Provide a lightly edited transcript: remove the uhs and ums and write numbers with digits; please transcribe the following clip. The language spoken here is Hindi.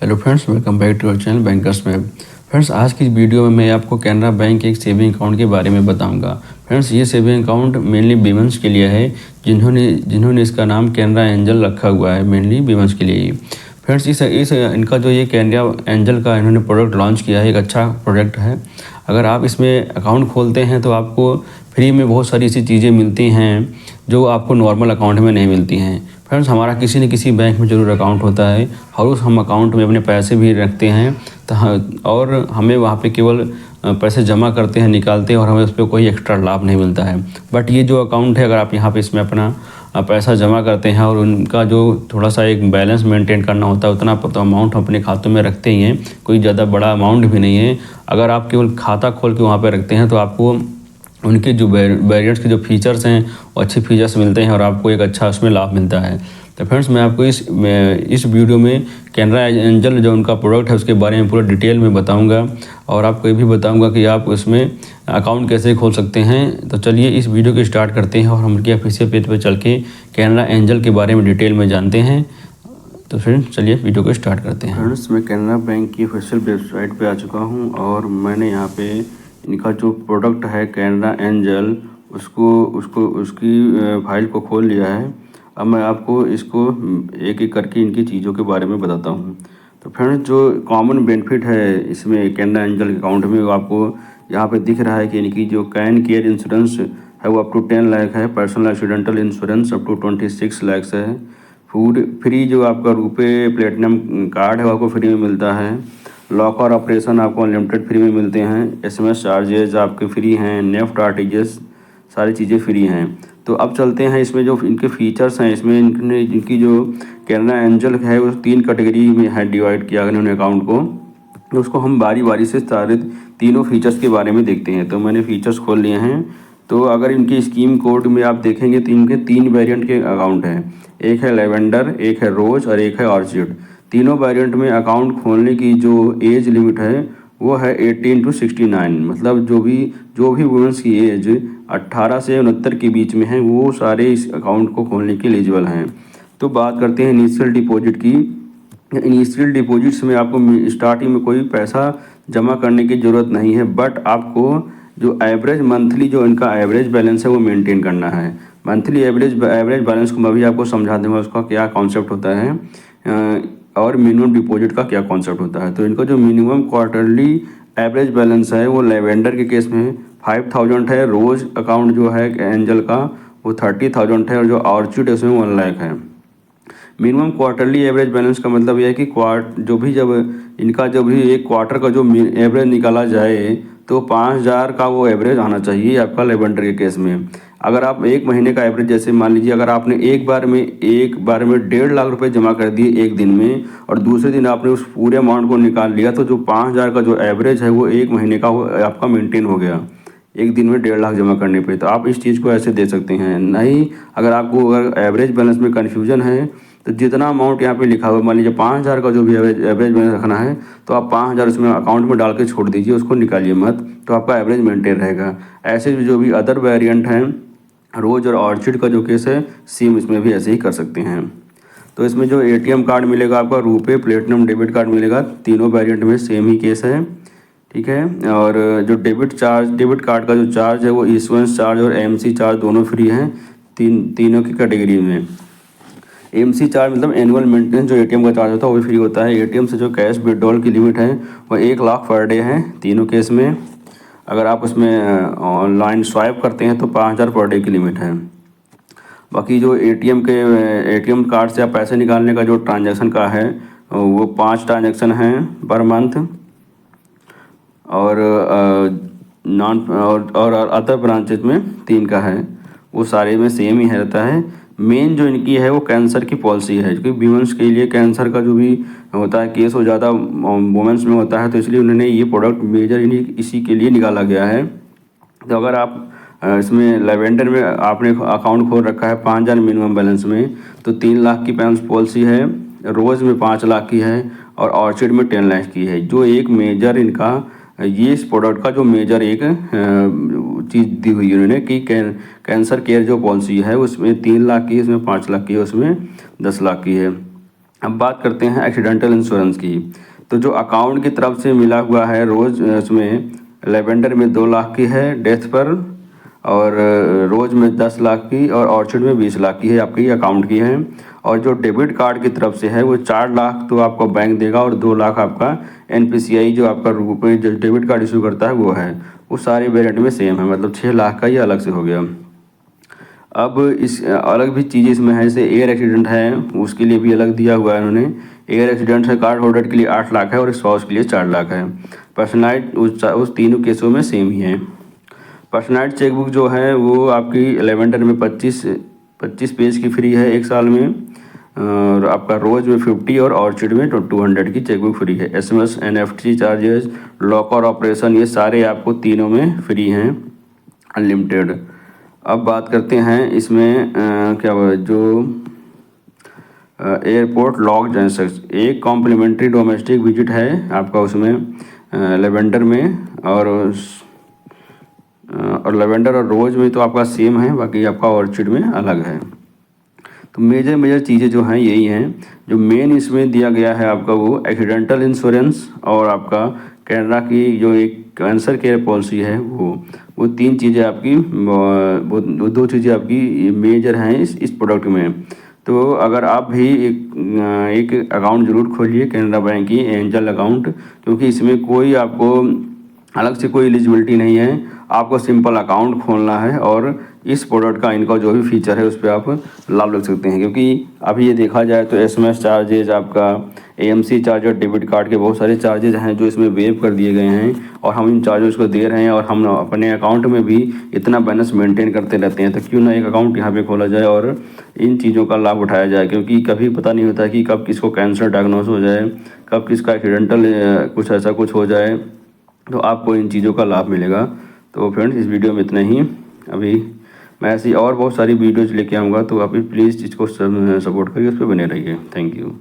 Hello friends, welcome back to our channel bankers में। फ्रेंड्स, आज की वीडियो में मैं आपको कैनरा बैंक के एक सेविंग अकाउंट के बारे में बताऊंगा। फ्रेंड्स, ये सेविंग अकाउंट मेनली वीमेंस के लिए है, जिन्होंने इसका नाम कैनरा एंजल रखा हुआ है, मेनली वीमेंस के लिए ही। फ्रेंड्स, इस इनका जो ये कैनरा एंजल का इन्होंने प्रोडक्ट लॉन्च किया है, एक अच्छा प्रोडक्ट है। अगर आप इसमें अकाउंट खोलते हैं तो आपको फ्री में बहुत सारी ऐसी चीज़ें मिलती हैं जो आपको नॉर्मल अकाउंट में नहीं मिलती हैं। फ्रेंड्स, हमारा किसी न किसी बैंक में ज़रूर अकाउंट होता है और उस हम अकाउंट में अपने पैसे भी रखते हैं और हमें वहाँ पे केवल पैसे जमा करते हैं, निकालते हैं और हमें उस पर कोई एक्स्ट्रा लाभ नहीं मिलता है। बट ये जो अकाउंट है, अगर आप यहाँ पे इसमें अपना पैसा जमा करते हैं और उनका जो थोड़ा सा एक बैलेंस मेंटेन करना होता है, उतना तो अमाउंट अपने खातों में रखते ही हैं, कोई ज़्यादा बड़ा अमाउंट भी नहीं है। अगर आप केवल खाता खोल के वहाँ पर रखते हैं तो आपको उनके जो बैरियर्स के जो फीचर्स हैं वो अच्छे फीचर्स मिलते हैं और आपको एक अच्छा उसमें लाभ मिलता है। तो फ्रेंड्स, मैं आपको इस वीडियो में कैनरा एंजल जो उनका प्रोडक्ट है उसके बारे में पूरा डिटेल में बताऊंगा और आपको ये भी बताऊंगा कि आप उसमें अकाउंट कैसे खोल सकते हैं। तो चलिए इस वीडियो को स्टार्ट करते हैं और हम उनके ऑफिशियल पेज पर चल के कैनरा एंजल के बारे में डिटेल में जानते हैं। तो फ्रेंड्स, चलिए वीडियो को स्टार्ट करते हैं। फ्रेंड्स, मैं कैनरा बैंक की ऑफिशियल वेबसाइट पर आ चुका हूँ और मैंने यहाँ पे इनका जो प्रोडक्ट है कैनरा एंजल उसकी फाइल को खोल लिया है। अब मैं आपको इसको एक एक करके इनकी चीज़ों के बारे में बताता हूँ। तो फ्रेंड्स, जो कॉमन बेनिफिट है इसमें कैनरा एंजल अकाउंट में, वो आपको यहाँ पे दिख रहा है कि इनकी जो कैन केयर इंश्योरेंस है वो अप टू 10 लाख है, personal accidental insurance up to 26 lakh है, फूड फ्री जो आपका रुपए प्लेटिनम कार्ड है वो आपको फ्री में मिलता है, लॉकर ऑपरेशन आपको अनलिमिटेड फ्री में मिलते हैं, SMS चार्जेज आपके फ्री हैं, नेफ्ट आरटीजीएस सारी चीज़ें फ्री हैं। तो अब चलते हैं इसमें जो इनके फीचर्स हैं। इसमें इनकी जो कैनरा एंजल है वो 3 कैटेगरी में है डिवाइड किया इन्होंने अकाउंट को। तो उसको हम बारी बारी से सारे तीनों फीचर्स के बारे में देखते हैं। तो मैंने फीचर्स खोल लिए हैं। तो अगर इनकी स्कीम कोड में आप देखेंगे तो इनके 3 वेरिएंट के अकाउंट हैं, एक है लेवेंडर, एक है रोज और एक है ऑर्चिड। तीनों वेरिएंट में अकाउंट खोलने की जो एज लिमिट है वो है 18 to 69, मतलब जो भी वुमेंस की एज 18 से 69 के बीच में है वो सारे इस अकाउंट को खोलने के एलिजिबल हैं। तो बात करते हैं इनिशियल डिपॉजिट की। इनिशियल डिपॉजिट्स में आपको स्टार्टिंग में कोई पैसा जमा करने की ज़रूरत नहीं है, बट आपको जो एवरेज मंथली जो इनका एवरेज बैलेंस है वो मेंटेन करना है। मंथली एवरेज बैलेंस को मैं भी आपको समझा दूँगा उसका क्या कॉन्सेप्ट होता है और मिनिमम डिपॉजिट का क्या कॉन्सेप्ट होता है। तो इनका जो मिनिमम क्वार्टरली एवरेज बैलेंस है वो लेवेंडर के केस में 5000 है, रोज अकाउंट जो है एंजल का वो 30,000 है और जो ऑर्चिड है उसमें 1 लाख है। मिनिमम क्वार्टरली एवरेज बैलेंस का मतलब यह है कि जब भी एक क्वार्टर का जो एवरेज निकाला जाए तो 5000 का वो एवरेज आना चाहिए आपका लेवेंडर के केस में। अगर आप एक महीने का एवरेज, जैसे मान लीजिए अगर आपने एक बार में 1.5 लाख रुपए जमा कर दिए एक दिन में और दूसरे दिन आपने उस पूरे अमाउंट को निकाल लिया, तो जो 5000 का जो एवरेज है वो एक महीने का आपका मेंटेन हो गया एक दिन में 1.5 लाख जमा करने पे। तो आप इस चीज़ को ऐसे दे सकते हैं। नहीं, अगर एवरेज बैलेंस में कन्फ्यूजन है तो जितना अमाउंट यहाँ पे लिखा हुआ, मान लीजिए 5000 का जो भी एवरेज बैलेंस रखना है तो आप 5000 उसमें अकाउंट में डाल के छोड़ दीजिए, उसको निकालिए मत, तो आपका एवरेज मेंटेन रहेगा। ऐसे जो भी अदर वेरिएंट हैं, रोज और ऑर्चिड का जो केस है, सेम इसमें भी ऐसे ही कर सकते हैं। तो इसमें जो ATM कार्ड मिलेगा आपका, रुपए प्लेटिनम डेबिट कार्ड मिलेगा, तीनों वेरिएंट में सेम ही केस है, ठीक है। और जो डेबिट कार्ड का जो चार्ज है वो इशुएंस चार्ज और MC चार्ज दोनों फ्री हैं तीनों की कैटेगरी में। MC चार्ज मतलब एनुअल मेंटेनेंस जो ATM का चार्ज होता है वो भी फ्री होता है। ATM से जो कैश विड्रॉल की लिमिट है वो 1 लाख पर डे है तीनों केस में। अगर आप उसमें ऑनलाइन स्वाइप करते हैं तो 5000 पर डे की लिमिट है। बाकी जो ATM कार्ड से आप पैसे निकालने का जो ट्रांजैक्शन का है वो 5 ट्रांजैक्शन हैं पर मंथ और अदर ब्रांचेज में 3 का है, वो सारे में सेम ही रहता है। मेन जो इनकी है वो कैंसर की पॉलिसी है, क्योंकि वुमेंस के लिए कैंसर का जो भी होता है केस वो ज़्यादा वुमेंस में होता है, तो इसलिए उन्होंने ये प्रोडक्ट मेजर इसी के लिए निकाला गया है। तो अगर आप इसमें लेवेंडर में आपने अकाउंट खोल रखा है 5000 मिनिमम बैलेंस में, तो 3 लाख की पॉलिसी है, रोज़ में 5 लाख की है और ऑर्चिड में 10 लाख की है। जो एक मेजर इनका ये इस प्रोडक्ट का जो मेजर एक चीज़ दी हुई है उन्होंने कि कैंसर केयर जो पॉलिसी है उसमें 3 लाख की है, उसमें 5 लाख की है, उसमें 10 लाख की है। अब बात करते हैं एक्सीडेंटल इंश्योरेंस की। तो जो अकाउंट की तरफ से मिला हुआ है रोज़, उसमें लेवेंडर में 2 लाख की है डेथ पर, और रोज़ में 10 लाख की, और ऑर्चिड में 20 लाख की है, आपकी अकाउंट की है। और जो डेबिट कार्ड की तरफ से है वो 4 लाख तो आपको बैंक देगा, और 2 लाख आपका एनपीसीआई जो आपका रुपये जो डेबिट कार्ड इशू करता है वो है। वो सारे वेरिएंट में सेम है, मतलब 6 लाख का ये अलग से हो गया। अब इस अलग भी चीज़ें इसमें है, जैसे एयर एक्सीडेंट है उसके लिए भी अलग दिया हुआ है उन्होंने। एयर एक्सीडेंट है कार्ड होल्डर के लिए 8 लाख है, और स्पाउस के लिए 4 लाख है। पर्सनलाइज उस तीनों केसों में सेम ही है। पर्सनलाइज चेकबुक जो है वो आपकी लेवेंडर में 25 पेज की फ्री है 1 साल में, और आपका रोज में 50 और ऑर्चिड में 200 की चेकबुक फ्री है। SMS, NFT charges, locker operation, ये सारे आपको तीनों में फ्री हैं, अनलिमिटेड। अब बात करते हैं इसमें क्या जो एयरपोर्ट लॉग ट्रांसैक्शन, एक कॉम्प्लीमेंट्री डोमेस्टिक विजिट है आपका उसमें लेवेंडर में, और लेवेंडर और रोज में तो आपका सेम है, बाकी आपका ऑर्चिड में अलग है। तो मेजर चीज़ें जो हैं यही हैं। जो मेन इसमें दिया गया है आपका वो एक्सीडेंटल इंश्योरेंस, और आपका कैनरा की जो एक कैंसर केयर पॉलिसी है वो 3 चीज़ें आपकी, वो 2 चीज़ें आपकी मेजर हैं इस प्रोडक्ट में। तो अगर आप भी एक अकाउंट ज़रूर खोलिए कैनरा बैंक की एंजल अकाउंट, क्योंकि इसमें कोई आपको अलग से कोई एलिजिबिलिटी नहीं है। आपको सिंपल अकाउंट खोलना है, और इस प्रोडक्ट का इनका जो भी फीचर है उस पर आप लाभ ले सकते हैं। क्योंकि अभी ये देखा जाए तो एसएमएस चार्जेज, आपका एएमसी चार्ज और डेबिट कार्ड के बहुत सारे चार्जेज हैं जो इसमें वेव कर दिए गए हैं, और हम इन चार्जेस को दे रहे हैं, और हम अपने अकाउंट में भी इतना बैलेंस मेंटेन करते रहते हैं। तो क्यों ना एक अकाउंट यहाँ पे खोला जाए और इन चीज़ों का लाभ उठाया जाए, क्योंकि कभी पता नहीं होता कि कब किसको कैंसर डायग्नोस हो जाए, कब किसका एक्सीडेंटल कुछ ऐसा कुछ हो जाए, तो आपको इन चीज़ों का लाभ मिलेगा। तो फ्रेंड्स इस वीडियो में इतना ही। अभी मैं ऐसी और बहुत सारी वीडियोज़ लेके आऊँगा, तो आप प्लीज़ इसको सपोर्ट करिए, उस पर बने रहिए। Thank you.